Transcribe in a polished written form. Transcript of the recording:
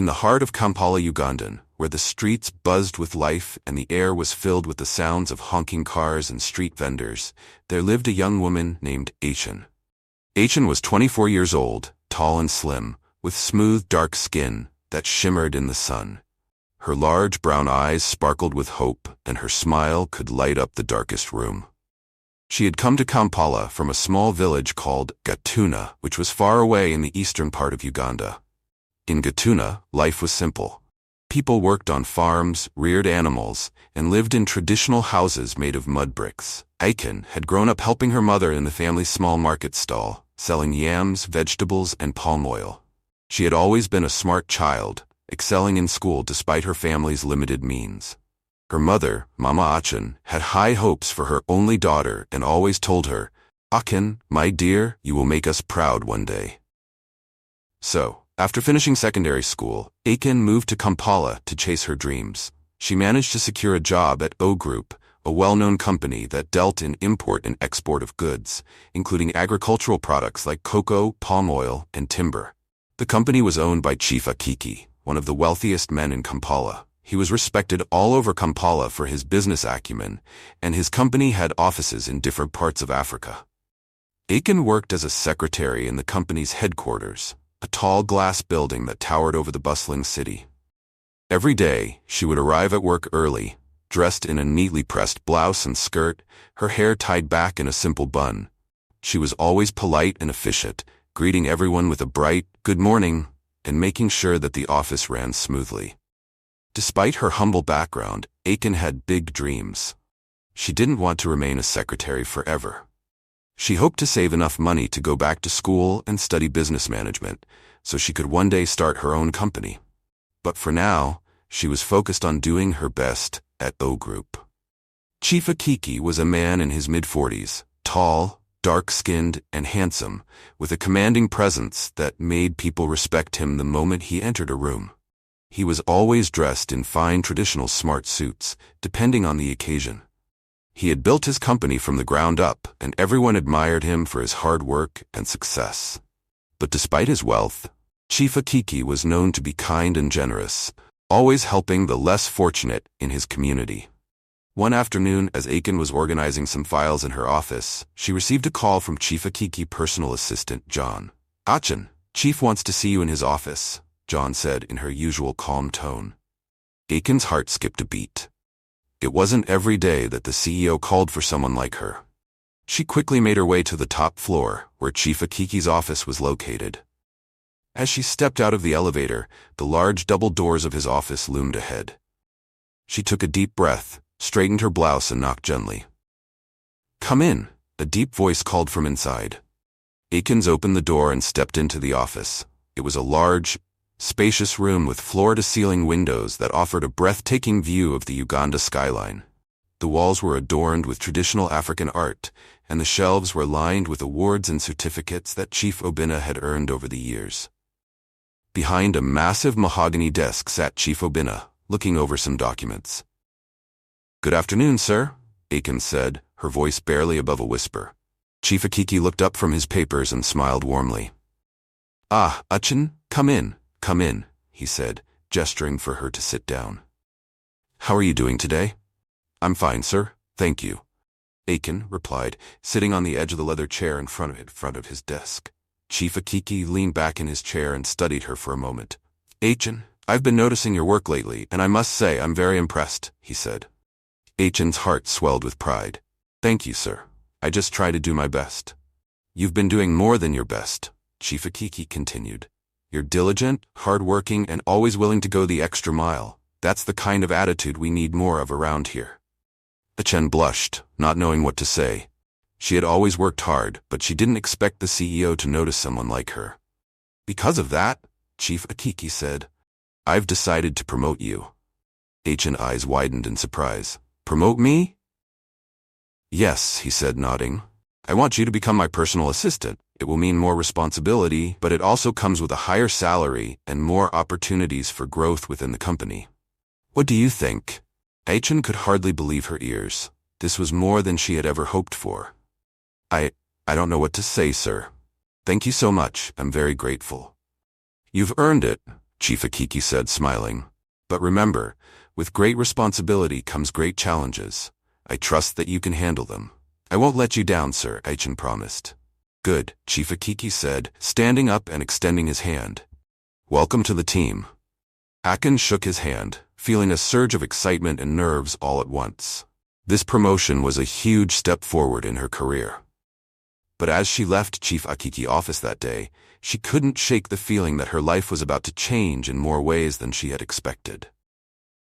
In the heart of Kampala, Ugandan, where the streets buzzed with life and the air was filled with the sounds of honking cars and street vendors, there lived a young woman named Achen. Achen was 24 years old, tall and slim, with smooth dark skin that shimmered in the sun. Her large brown eyes sparkled with hope, and her smile could light up the darkest room. She had come to Kampala from a small village called Gatuna, which was far away in the eastern part of Uganda. In Gatuna, life was simple. People worked on farms, reared animals, and lived in traditional houses made of mud bricks. Achen had grown up helping her mother in the family's small market stall, selling yams, vegetables, and palm oil. She had always been a smart child, excelling in school despite her family's limited means. Her mother, Mama Achen, had high hopes for her only daughter and always told her, "Achen, my dear, you will make us proud one day." So, after finishing secondary school, Achen moved to Kampala to chase her dreams. She managed to secure a job at O Group, a well-known company that dealt in import and export of goods, including agricultural products like cocoa, palm oil, and timber. The company was owned by Chief Akiki, one of the wealthiest men in Kampala. He was respected all over Kampala for his business acumen, and his company had offices in different parts of Africa. Achen worked as a secretary in the company's headquarters, a tall glass building that towered over the bustling city. Every day, she would arrive at work early, dressed in a neatly pressed blouse and skirt, her hair tied back in a simple bun. She was always polite and efficient, greeting everyone with a bright, "Good morning," and making sure that the office ran smoothly. Despite her humble background, Achen had big dreams. She didn't want to remain a secretary forever. She hoped to save enough money to go back to school and study business management, so she could one day start her own company. But for now, she was focused on doing her best at O Group. Chief Akiki was a man in his mid-40s, tall, dark-skinned, and handsome, with a commanding presence that made people respect him the moment he entered a room. He was always dressed in fine traditional smart suits, depending on the occasion. He had built his company from the ground up, and everyone admired him for his hard work and success. But despite his wealth, Chief Akiki was known to be kind and generous, always helping the less fortunate in his community. One afternoon, as Achen was organizing some files in her office, she received a call from Chief Akiki personal assistant, John. "Achen, Chief wants to see you in his office," John said in her usual calm tone. Achen's heart skipped a beat. It wasn't every day that the CEO called for someone like her. She quickly made her way to the top floor, where Chief Akiki's office was located. As she stepped out of the elevator, the large double doors of his office loomed ahead. She took a deep breath, straightened her blouse, and knocked gently. "Come in," a deep voice called from inside. Achen opened the door and stepped into the office. It was a large, spacious room with floor-to-ceiling windows that offered a breathtaking view of the Uganda skyline. The walls were adorned with traditional African art, and the shelves were lined with awards and certificates that Chief Obinna had earned over the years. Behind a massive mahogany desk sat Chief Obinna, looking over some documents. "Good afternoon, sir," Achen said, her voice barely above a whisper. Chief Akiki looked up from his papers and smiled warmly. "Ah, Achen, come in, he said, gesturing for her to sit down. "How are you doing today?" "I'm fine, sir, thank you," Achen replied, sitting on the edge of the leather chair in front of his desk. Chief Akiki leaned back in his chair and studied her for a moment. "Achen, I've been noticing your work lately, and I must say I'm very impressed," he said. Achen's heart swelled with pride. "Thank you, sir. I just try to do my best." "You've been doing more than your best," Chief Akiki continued. "You're diligent, hard-working, and always willing to go the extra mile. That's the kind of attitude we need more of around here." Achen blushed, not knowing what to say. She had always worked hard, but she didn't expect the CEO to notice someone like her. "Because of that," Chief Akiki said, "I've decided to promote you." Achen's eyes widened in surprise. "Promote me?" "Yes," he said, nodding. "I want you to become my personal assistant. It will mean more responsibility, but it also comes with a higher salary and more opportunities for growth within the company. What do you think?" Achen could hardly believe her ears. This was more than she had ever hoped for. I don't know what to say, sir. Thank you so much. I'm very grateful." "You've earned it," Chief Akiki said, smiling. But remember, with great responsibility comes great challenges. I trust that you can handle them. I won't let you down, sir, Achen promised. Good, Chief Akiki said, standing up and extending his hand. Welcome to the team. Achen shook his hand, feeling a surge of excitement and nerves all at once. This promotion was a huge step forward in her career. But as she left Chief Akiki's office that day, she couldn't shake the feeling that her life was about to change in more ways than she had expected.